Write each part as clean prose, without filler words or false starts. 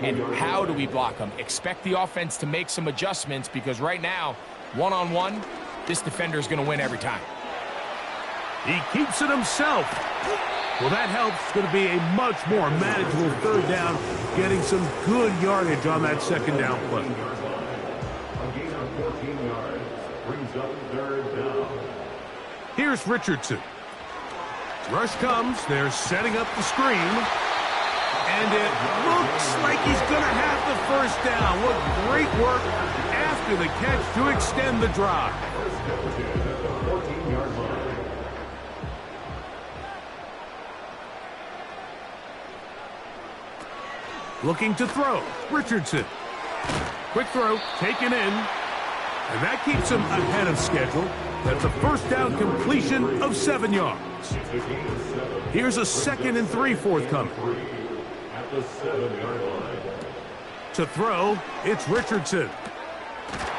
And how do we block them? Expect the offense to make some adjustments because right now, one-on-one, this defender is going to win every time. He keeps it himself. Well, that helps. It's going to be a much more manageable third down, getting some good yardage on that second down play. Here's Richardson. Rush comes. They're setting up the screen. And it looks like he's going to have the first down. What great work after the catch to extend the drive. Looking to throw. Richardson. Quick throw, taken in. And that keeps him ahead of schedule. That's a first down completion of 7 yards. Here's a 2nd and 3 forthcoming. To throw, it's Richardson.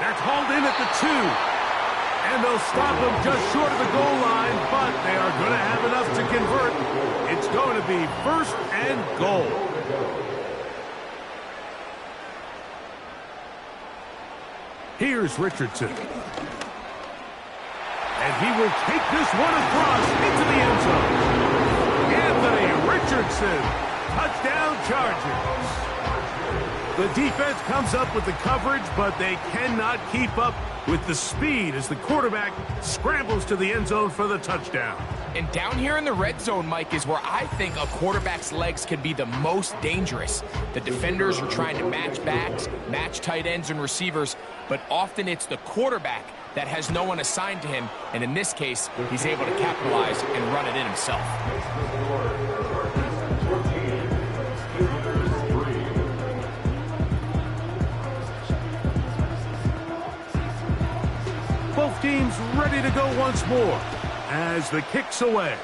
That's hauled in at the 2. And they'll stop him just short of the goal line, but they are going to have enough to convert. It's going to be 1st and goal. Here's Richardson. And he will take this one across into the end zone. Anthony Richardson, touchdown Chargers. The defense comes up with the coverage, but they cannot keep up with the speed as the quarterback scrambles to the end zone for the touchdown. And down here in the red zone, Mike, is where I think a quarterback's legs can be the most dangerous. The defenders are trying to match backs, match tight ends and receivers, but often it's the quarterback that has no one assigned to him, and in this case, he's able to capitalize and run it in himself. Both teams ready to go once more as the kick's away.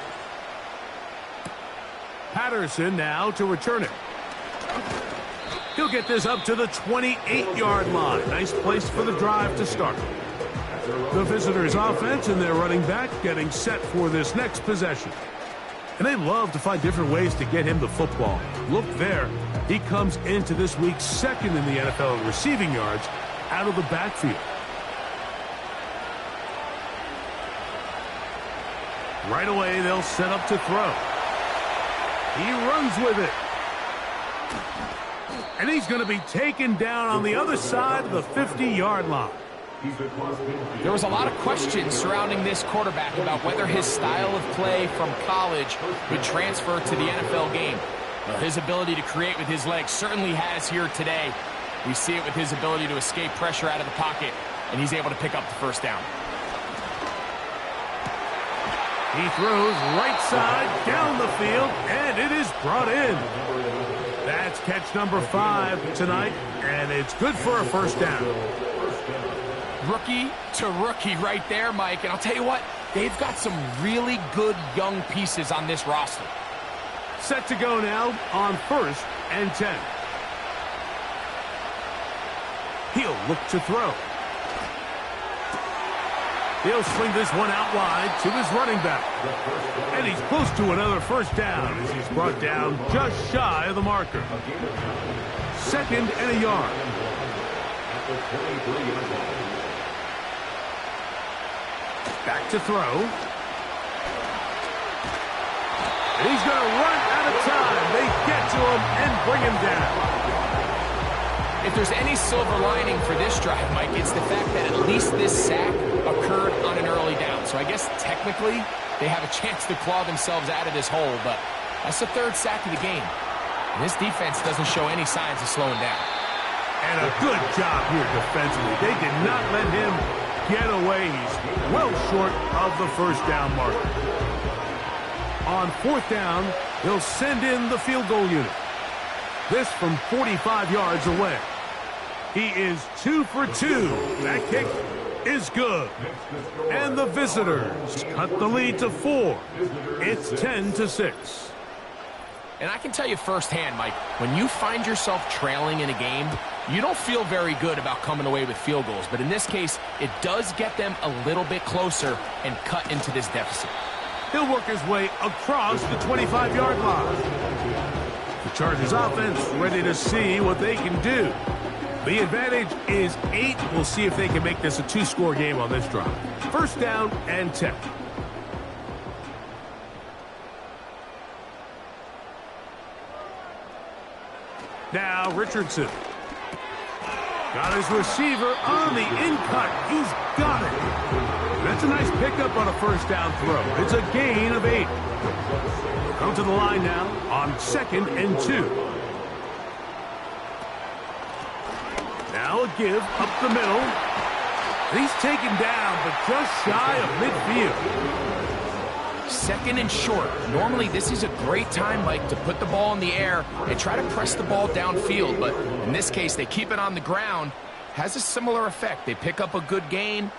Patterson now to return it. He'll get this up to the 28-yard line. Nice place for the drive to start. The visitors' offense and their running back getting set for this next possession. And they love to find different ways to get him the football. Look there. He comes into this week 2nd in the NFL in receiving yards out of the backfield. Right away, they'll set up to throw. He runs with it. And he's going to be taken down on the other side of the 50-yard line. There was a lot of questions surrounding this quarterback about whether his style of play from college would transfer to the NFL game. Well, his ability to create with his legs certainly has here today. We see it with his ability to escape pressure out of the pocket, and he's able to pick up the first down. He throws right side down the field, and it is brought in. That's catch number 5 tonight, and it's good for a first down. Rookie to rookie right there, Mike. And I'll tell you what, they've got some really good young pieces on this roster. Set to go now on 1st and 10. He'll look to throw. He'll swing this one out wide to his running back. And he's close to another first down as he's brought down just shy of the marker. 2nd and a yard. Back to throw. And he's going to run out of time. They get to him and bring him down. If there's any silver lining for this drive, Mike, it's the fact that at least this sack occurred on an early down. So I guess technically they have a chance to claw themselves out of this hole, but that's the 3rd sack of the game. And this defense doesn't show any signs of slowing down. And a good job here defensively. They did not let him get away. He's well short of the first down marker. On 4th down, he'll send in the field goal unit. This from 45 yards away. He is 2 for 2. That kick is good. And the visitors cut the lead to 4. It's 10-6. And I can tell you firsthand, Mike, when you find yourself trailing in a game, you don't feel very good about coming away with field goals. But in this case, it does get them a little bit closer and cut into this deficit. He'll work his way across the 25-yard line. The Chargers offense ready to see what they can do. The advantage is 8. We'll see if they can make this a 2-score game on this drive. First down and 10. Now Richardson. Got his receiver on the in-cut. He's got it. That's a nice pickup on a first down throw. It's a gain of 8. Come to the line now on 2nd and 2. Now a give up the middle. He's taken down, but just shy of midfield. 2nd and short. Normally, this is a great time, Mike, to put the ball in the air and try to press the ball downfield. But in this case, they keep it on the ground. Has a similar effect. They pick up a good gain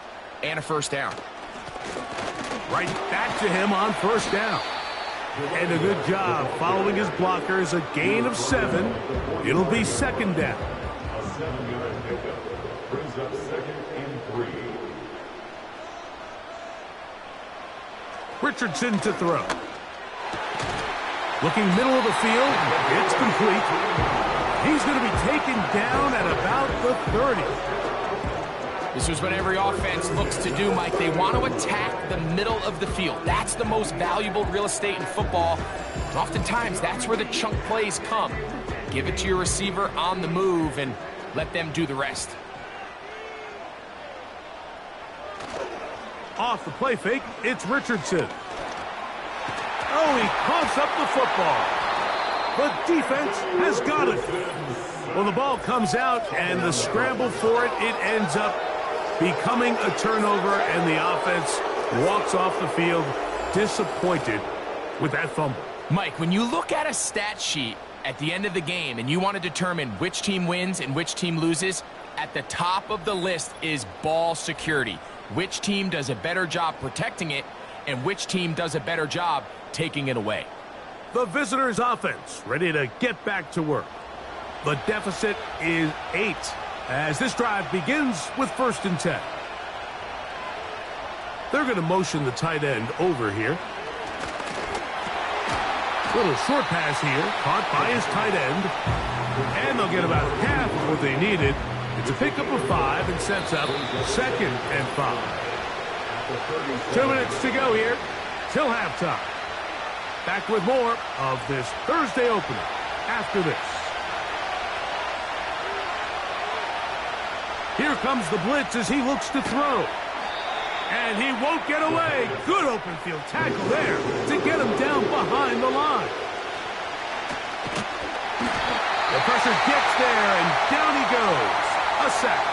and a first down. Right back to him on first down. And a good job following his blockers. A gain of 7. It'll be 2nd down. A 7-yard pickup brings up 2nd and 3. Richardson to throw. Looking middle of the field. It's complete. He's going to be taken down at about the 30. This is what every offense looks to do, Mike. They want to attack the middle of the field. That's the most valuable real estate in football. And oftentimes, that's where the chunk plays come. Give it to your receiver on the move and let them do the rest. Off the play fake, it's Richardson. Oh, he coughs up the football. The defense has got it. Well, the ball comes out, and the scramble for it, it ends up becoming a turnover, and the offense walks off the field disappointed with that fumble. Mike, when you look at a stat sheet at the end of the game and you want to determine which team wins and which team loses, at the top of the list is ball security. Which team does a better job protecting it and which team does a better job taking it away. The visitors' offense ready to get back to work. The deficit is 8 as this drive begins with 1st and 10. They're going to motion the tight end over here. Little short pass here, caught by his tight end. And they'll get about half of what they needed. It's a pickup of 5 and sets up 2nd and 5. 2 minutes to go here till halftime. Back with more of this Thursday opener after this. Here comes the blitz as he looks to throw. And he won't get away. Good open field tackle there to get him down behind the line. The pressure gets there, and down he goes. A sack.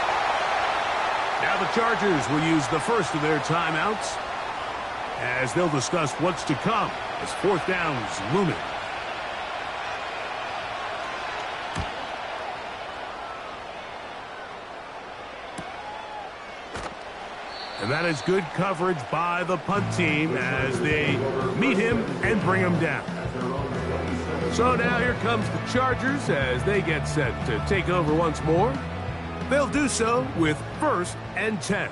Now the Chargers will use the first of their timeouts as they'll discuss what's to come as 4th down is looming. And that is good coverage by the punt team as they meet him and bring him down. So now here comes the Chargers as they get set to take over once more. They'll do so with 1st and 10.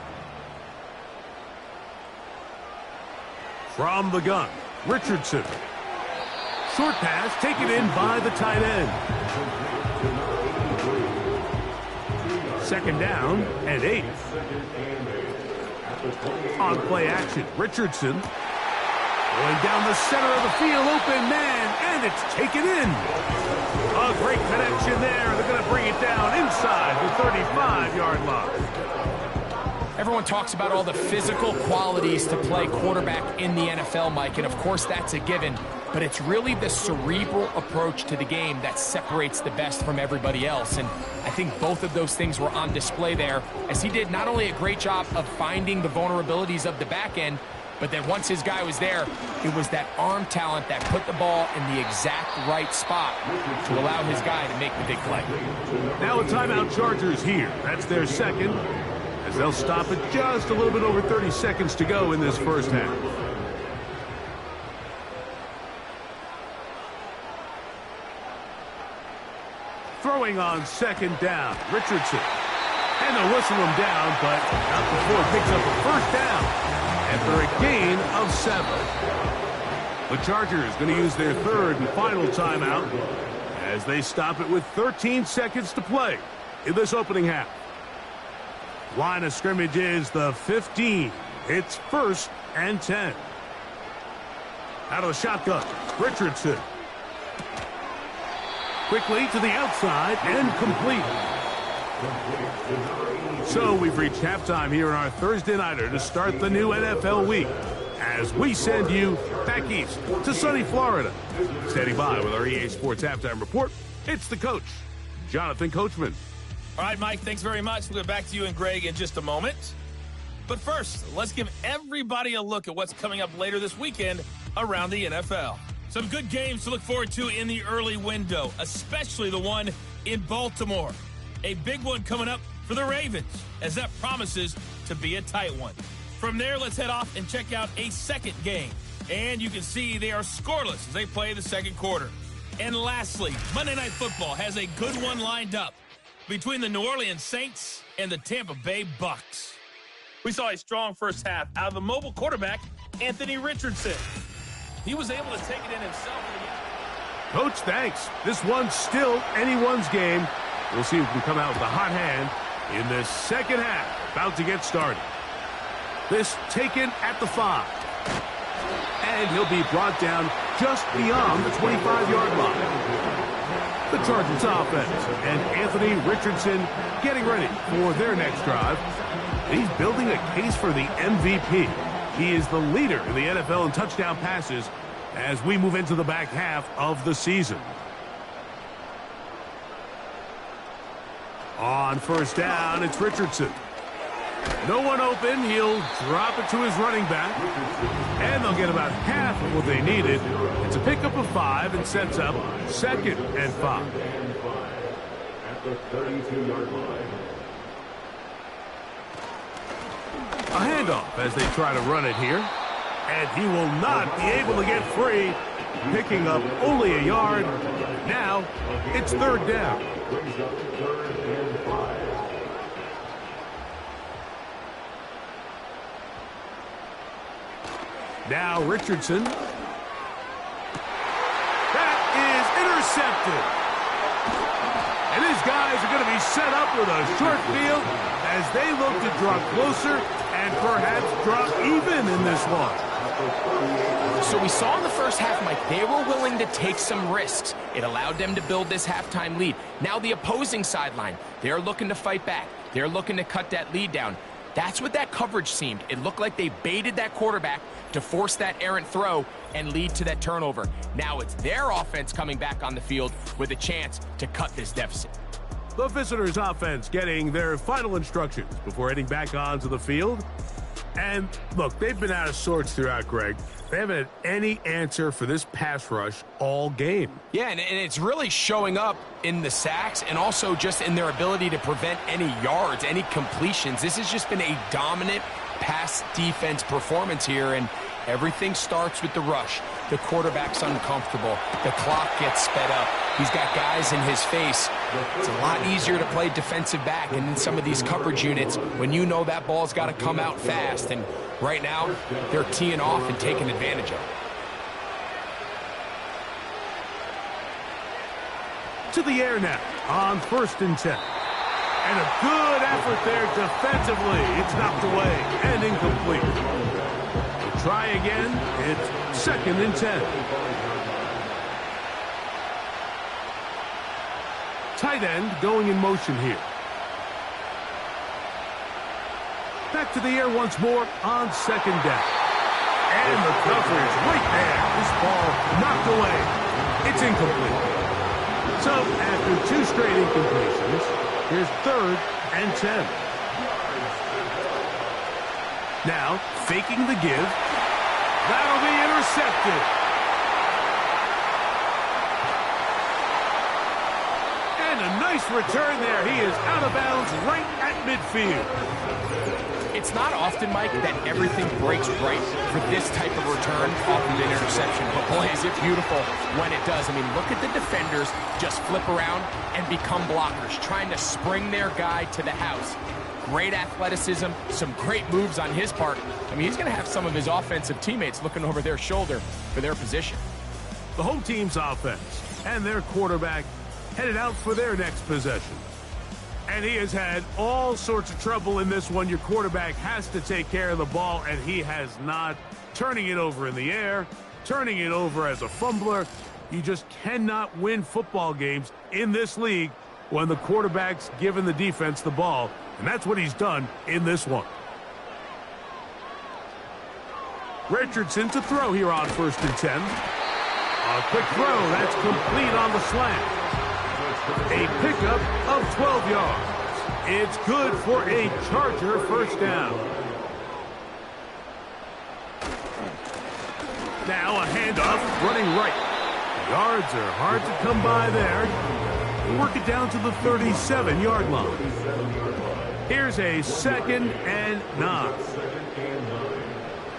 From the gun, Richardson. Short pass taken in by the tight end. 2nd down and 8. On play action, Richardson going down the center of the field, open man, and it's taken in. A great connection there. They're going to bring it down inside the 35-yard line. Everyone talks about all the physical qualities to play quarterback in the NFL, Mike, and of course that's a given, but it's really the cerebral approach to the game that separates the best from everybody else, and I think both of those things were on display there, as he did not only a great job of finding the vulnerabilities of the back end, but then once his guy was there, it was that arm talent that put the ball in the exact right spot to allow his guy to make the big play. Now a timeout, Chargers here. That's their second, as they'll stop at just a little bit over 30 seconds to go in this first half. Throwing on 2nd down, Richardson. And they'll whistle him down, but not before he picks up a first down after a gain of 7. The Chargers going to use their 3rd and final timeout as they stop it with 13 seconds to play in this opening half. Line of scrimmage is the 15. It's 1st and 10. Out of the shotgun, Richardson. Quickly to the outside and complete. So we've reached halftime here in our Thursday Nighter to start the new NFL week as we send you back east to sunny Florida. Standing by with our EA Sports Halftime Report, it's the coach, Jonathan Coachman. All right, Mike, thanks very much. We'll get back to you and Greg in just a moment. But first, let's give everybody a look at what's coming up later this weekend around the NFL. Some good games to look forward to in the early window, especially the one in Baltimore. A big one coming up for the Ravens, as that promises to be a tight one. From there, let's head off and check out a second game. And you can see they are scoreless as they play the second quarter. And lastly, Monday Night Football has a good one lined up between the New Orleans Saints and the Tampa Bay Bucks. We saw a strong first half out of the mobile quarterback, Anthony Richardson. He was able to take it in himself. Coach, thanks. This one's still anyone's game. We'll see who can come out with a hot hand in the second half. About to get started. This taken at the 5. And he'll be brought down just beyond the 25-yard line. The Chargers offense and Anthony Richardson getting ready for their next drive. He's building a case for the MVP. He is the leader in the NFL in touchdown passes as we move into the back half of the season. On first down, it's Richardson. No one open. He'll drop it to his running back. And they'll get about half of what they needed. It's a pickup of 5 and sets up 2nd and 5. At the 32-yard line. A handoff as they try to run it here. And he will not be able to get free, picking up only a yard. Now it's 3rd down. Brings up 3rd and 5. Now Richardson. That is intercepted. And his guys are going to be set up with a short field as they look to draw closer and perhaps draw even in this one. So we saw in the first half, Mike, they were willing to take some risks. It allowed them to build this halftime lead. Now the opposing sideline, they're looking to fight back. They're looking to cut that lead down. That's what that coverage seemed. It looked like they baited that quarterback to force that errant throw and lead to that turnover. Now it's their offense coming back on the field with a chance to cut this deficit. The visitors' offense getting their final instructions before heading back onto the field. And look, they've been out of sorts throughout, Greg. They haven't had any answer for this pass rush all game. Yeah, and it's really showing up in the sacks and also just in their ability to prevent any yards, any completions. This has just been a dominant pass defense performance here, and everything starts with the rush. The quarterback's uncomfortable. The clock gets sped up. He's got guys in his face. It's a lot easier to play defensive back and in some of these coverage units when you know that ball's got to come out fast. And right now, they're teeing off and taking advantage of it. To the air now on 1st and 10. And a good effort there defensively. It's knocked away and incomplete. We'll try again. It's 2nd and 10. Tight end going in motion here. Back to the air once more on 2nd down. And the coverage right there. This ball knocked away. It's incomplete. So after 2 straight incompletions, here's 3rd and 10. Now faking the give. That'll be intercepted. And a nice return there. He is out of bounds right at midfield. It's not often, Mike, that everything breaks right for this type of return off of an interception. But boy, is it beautiful when it does. I mean, look at the defenders just flip around and become blockers, trying to spring their guy to the house. Great athleticism, some great moves on his part. I mean, he's going to have some of his offensive teammates looking over their shoulder for their position. The home team's offense and their quarterback headed out for their next possession. And he has had all sorts of trouble in this one. Your quarterback has to take care of the ball, and he has not. Turning it over in the air, turning it over as a fumbler. You just cannot win football games in this league when the quarterback's giving the defense the ball. And that's what he's done in this one. Richardson to throw here on 1st and 10. A quick throw. That's complete on the slant. A pickup of 12 yards. It's good for a Charger 1st down. Now a handoff running right. Yards are hard to come by there. Work it down to the 37-yard line. Here's a 2nd and 9.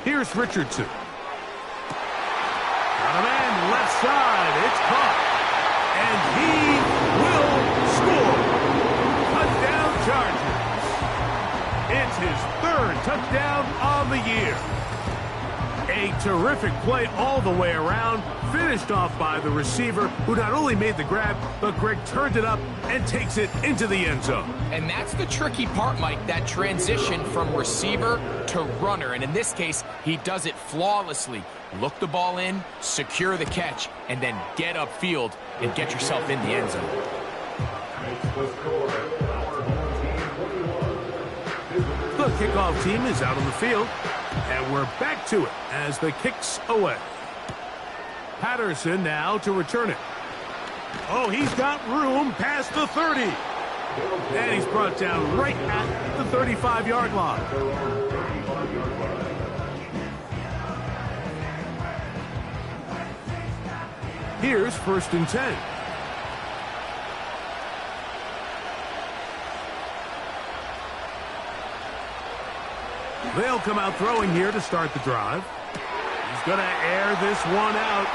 Here's Richardson. Got a man left side. It's caught. And he will score. Touchdown, Chargers. It's his 3rd touchdown on the year. A terrific play all the way around, finished off by the receiver, who not only made the grab, but Greg turned it up and takes it into the end zone. And that's the tricky part, Mike, that transition from receiver to runner. And in this case, he does it flawlessly. Look the ball in, secure the catch, and then get upfield and get yourself in the end zone. The kickoff team is out on the field, and we're back to it as the kick's away. Patterson now to return it. Oh, he's got room past the 30. And he's brought down right at the 35-yard line. Here's 1st and 10. They'll come out throwing here to start the drive. He's going to air this one out.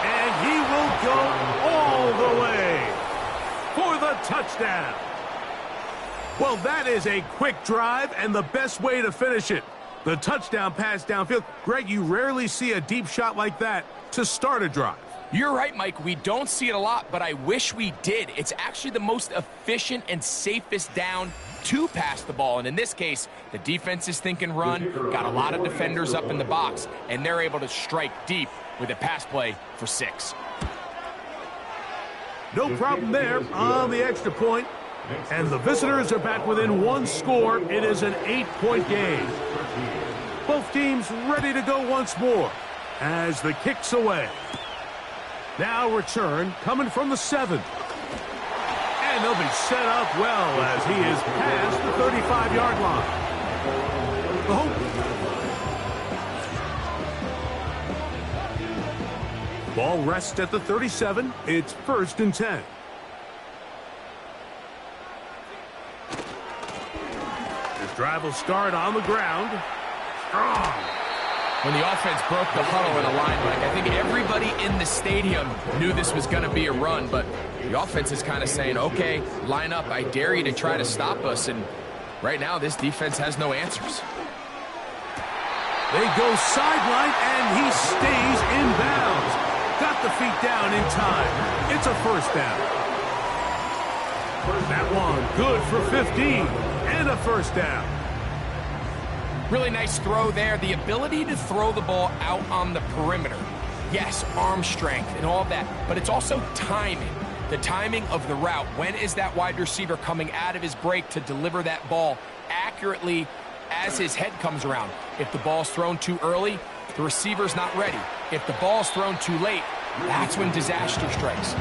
And he will go all the way for the touchdown. Well, that is a quick drive and the best way to finish it. The touchdown pass downfield. Greg, you rarely see a deep shot like that to start a drive. You're right, Mike. We don't see it a lot, but I wish we did. It's actually the most efficient and safest down to pass the ball. And in this case, the defense is thinking run, got a lot of defenders up in the box, and they're able to strike deep with a pass play for 6. No problem there on the extra point. And the visitors are back within 1 score. It is an 8-point game. Both teams ready to go once more as the kick's away. Now return coming from the 7. And they'll be set up well as he is past the 35-yard line. The home. Ball rests at the 37. It's 1st and 10. This drive will start on the ground. Strong. When the offense broke the huddle in a line, Mike, I think everybody in the stadium knew this was going to be a run, but the offense is kind of saying, okay, line up, I dare you to try to stop us, and right now this defense has no answers. They go sideline, and he stays in bounds. Got the feet down in time. It's a 1st down. That one good for 15 and a 1st down. Really nice throw there. The ability to throw the ball out on the perimeter. Yes, arm strength and all that, but it's also timing. The timing of the route. When is that wide receiver coming out of his break to deliver that ball accurately as his head comes around? If the ball's thrown too early, the receiver's not ready. If the ball's thrown too late, that's when disaster strikes.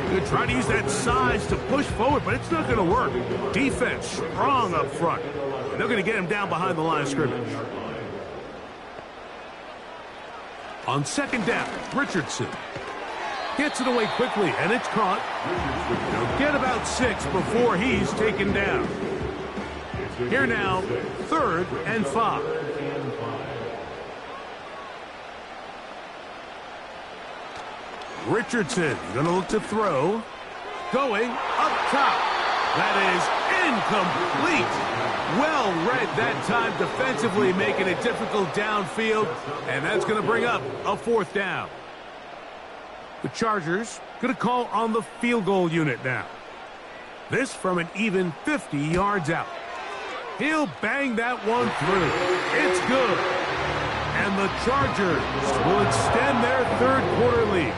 Good try to use that size to push forward, but it's not going to work. Defense strong up front. And they're going to get him down behind the line of scrimmage. On 2nd down, Richardson gets it away quickly, and it's caught. They'll get about 6 before he's taken down. Here now, 3rd and 5. Richardson going to look to throw. Going up top. That is incomplete. Well read that time defensively, making it difficult downfield. And that's going to bring up a 4th down. The Chargers going to call on the field goal unit now. This from an even 50 yards out. He'll bang that one through. It's good. And the Chargers will extend their third quarter lead.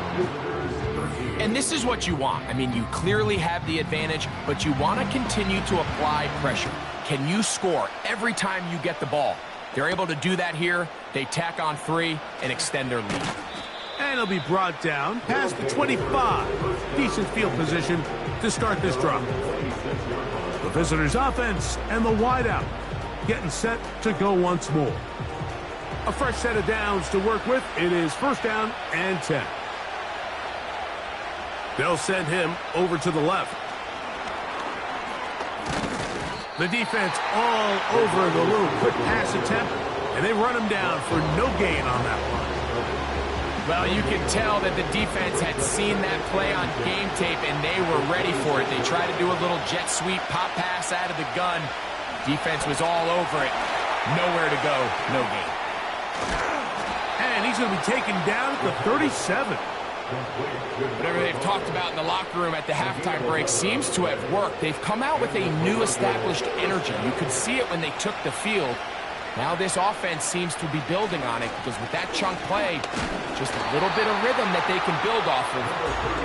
And this is what you want. I mean, you clearly have the advantage, but you want to continue to apply pressure. Can you score every time you get the ball? They're able to do that here. They tack on 3 and extend their lead. And he'll be brought down past the 25. Decent field position to start this drive. The visitors' offense and the wideout getting set to go once more. A fresh set of downs to work with. It is first down and 10. They'll send him over to the left. The defense all over the little quick pass attempt, and they run him down for no gain on that one. Well, you can tell that the defense had seen that play on game tape, and they were ready for it. They tried to do a little jet sweep pop pass out of the gun. Defense was all over it. Nowhere to go, no gain. And he's going to be taken down at the 37. Whatever they've talked about in the locker room at the halftime break seems to have worked. They've come out with a new established energy. You could see it when they took the field. Now this offense seems to be building on it because with that chunk play, just a little bit of rhythm that they can build off of.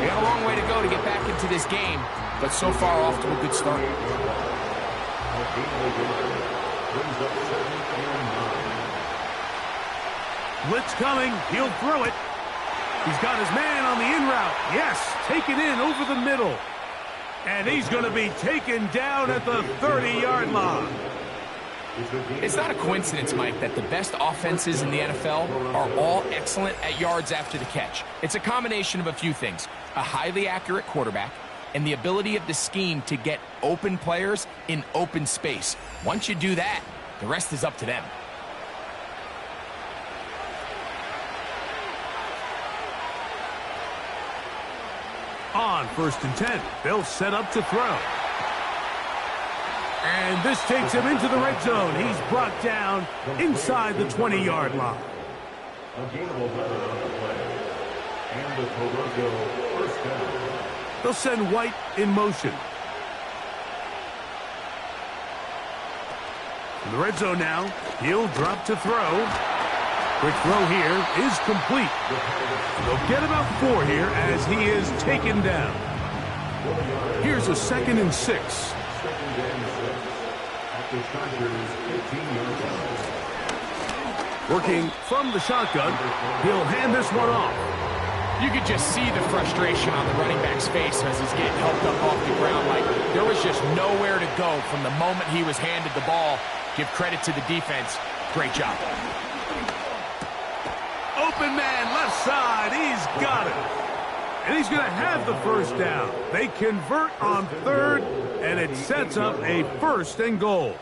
They got a long way to go to get back into this game, but so far off to a good start. Blitz coming. He'll throw it. He's got his man on the in route. Yes, taken in over the middle. And he's going to be taken down at the 30-yard line. It's not a coincidence, Mike, that the best offenses in the NFL are all excellent at yards after the catch. It's a combination of a few things. A highly accurate quarterback and the ability of the scheme to get open players in open space. Once you do that, the rest is up to them. On first and 10, they'll set up to throw. And this takes him into the red zone. He's brought down inside the 20-yard line. A gain of 11 on the play. And the Toronto first down. They'll send White in motion. In the red zone now, he'll drop to throw. Quick throw here is complete. They'll get about 4 here as he is taken down. Here's a 2nd and 6. Second and 6. At the Chargers 15-yard line. Working from the shotgun, he'll hand this one off. You could just see the frustration on the running back's face as he's getting helped up off the ground. Like there was just nowhere to go from the moment he was handed the ball. Give credit to the defense. Great job. Open man, left side. He's got it. And he's going to have the first down. They convert on 3rd, and it sets up a 1st and goal.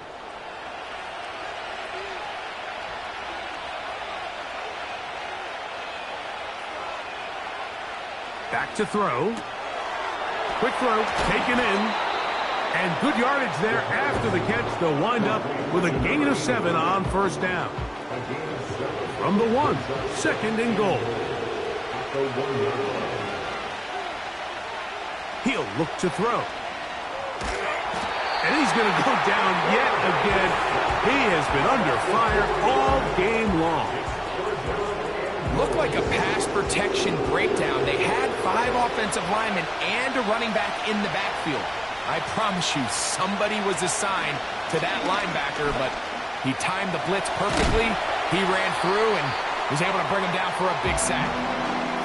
Back to throw. Quick throw, taken in. And good yardage there after the catch. They'll wind up with a gain of 7 on first down. From the 1, 2nd and goal. He'll look to throw. And he's going to go down yet again. He has been under fire all game long. Looked like a pass protection breakdown. They had 5 offensive linemen and a running back in the backfield. I promise you, somebody was assigned to that linebacker, but he timed the blitz perfectly. He ran through and was able to bring him down for a big sack.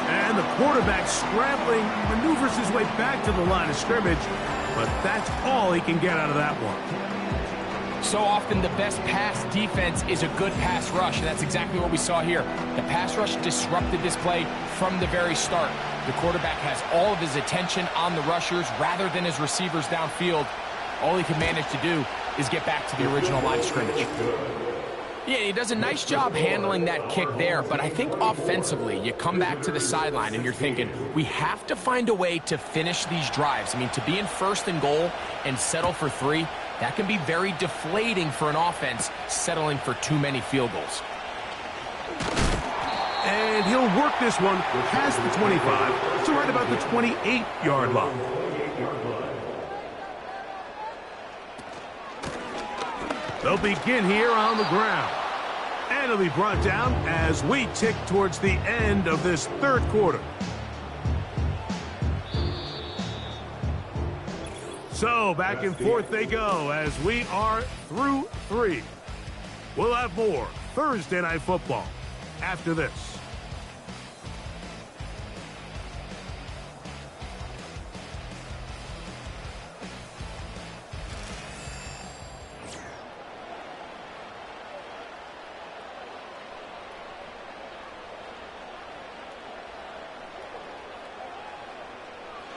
And the quarterback scrambling, maneuvers his way back to the line of scrimmage, but that's all he can get out of that one. So often the best pass defense is a good pass rush, and that's exactly what we saw here. The pass rush disrupted this play from the very start. The quarterback has all of his attention on the rushers rather than his receivers downfield. All he can manage to do is get back to the original line of scrimmage. Yeah, he does a nice job handling that kick there, but I think offensively, you come back to the sideline and you're thinking, we have to find a way to finish these drives. I mean, to be in 1st and goal and settle for 3, that can be very deflating for an offense settling for too many field goals. And he'll work this one past the 25 to right about the 28-yard line. They'll begin here on the ground. And it'll be brought down as we tick towards the end of this third quarter. So back and forth they go as we are through 3. We'll have more Thursday Night Football after this.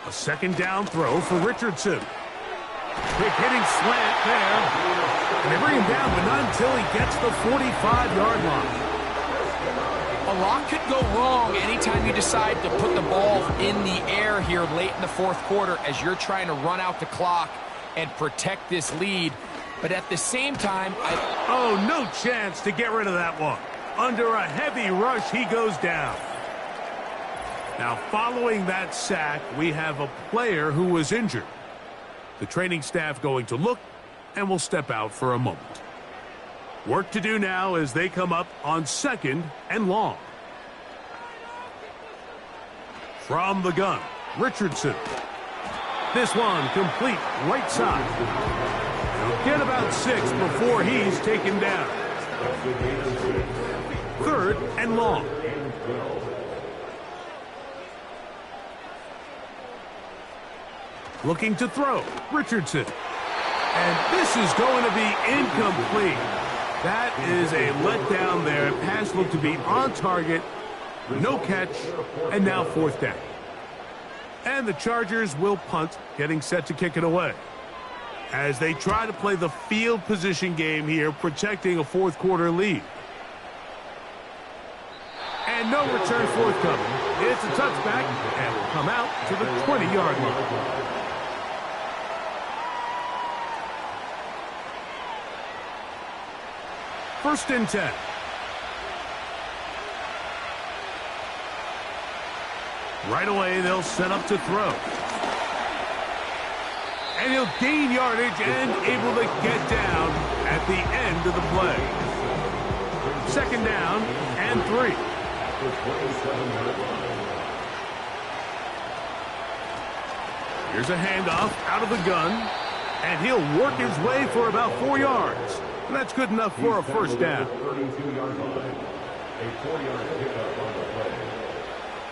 A second down throw for Richardson. Quick hitting slant there. And they bring him down, but not until he gets the 45-yard line. A lot could go wrong anytime you decide to put the ball in the air here late in the fourth quarter as you're trying to run out the clock and protect this lead. But at the same time, Oh, no chance to get rid of that one. Under a heavy rush, he goes down. Now, following that sack, we have a player who was injured. The training staff going to look and will step out for a moment. Work to do now as they come up on 2nd and long. From the gun, Richardson. This one complete right side. He'll get about 6 before he's taken down. 3rd and long. Looking to throw, Richardson. And this is going to be incomplete. That is a letdown there. Pass looked to be on target, no catch, and now 4th down. And the Chargers will punt, getting set to kick it away. As they try to play the field position game here, protecting a fourth quarter lead. And no return forthcoming. It's a touchback, and will come out to the 20-yard line. First and 10. Right away, they'll set up to throw. And he'll gain yardage and able to get down at the end of the play. 2nd down and 3. Here's a handoff out of the gun. And he'll work his way for about 4 yards. And that's good enough for a first down. 32-yard line. A 4-yard pickup on the play.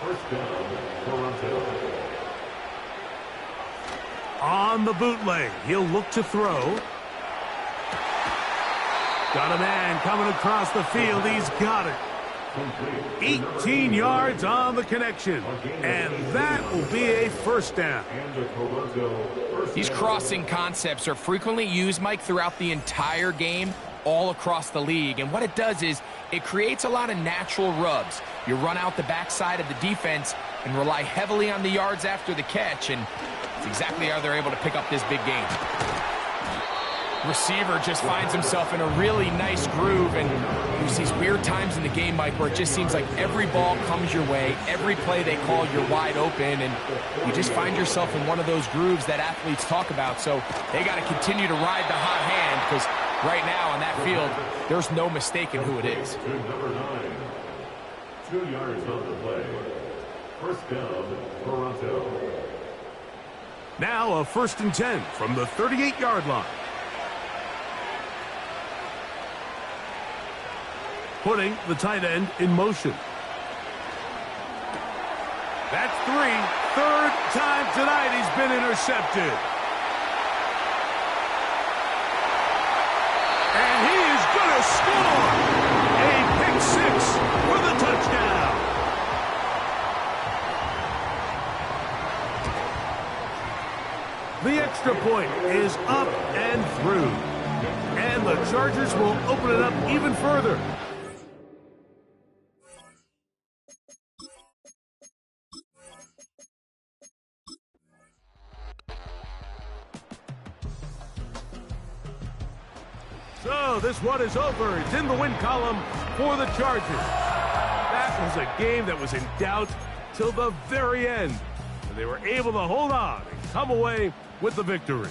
First down, Toronto. On the bootleg, he'll look to throw. Got a man coming across the field. He's got it. 18 yards on the connection. And that will be a first down. These crossing concepts are frequently used, Mike, throughout the entire game, all across the league. And what it does is it creates a lot of natural rubs. You run out the backside of the defense and rely heavily on the yards after the catch. And it's exactly how they're able to pick up this big game. Receiver just finds himself in a really nice groove, and there's these weird times in the game, Mike, where it just seems like every ball comes your way, every play they call, you're wide open, and you just find yourself in one of those grooves that athletes talk about. So they got to continue to ride the hot hand, because right now on that field, there's no mistaking who it is. To number 9. 2 yards on the play. First down, Toronto. Now a 1st and 10 from the 38-yard line. Putting the tight end in motion. That's 3. 3rd time tonight he's been intercepted. And he is going to score. A pick 6 for the touchdown. The extra point is up and through. And the Chargers will open it up even further. So this one is over. It's in the win column for the Chargers. That was a game that was in doubt till the very end. And they were able to hold on and come away with the victory.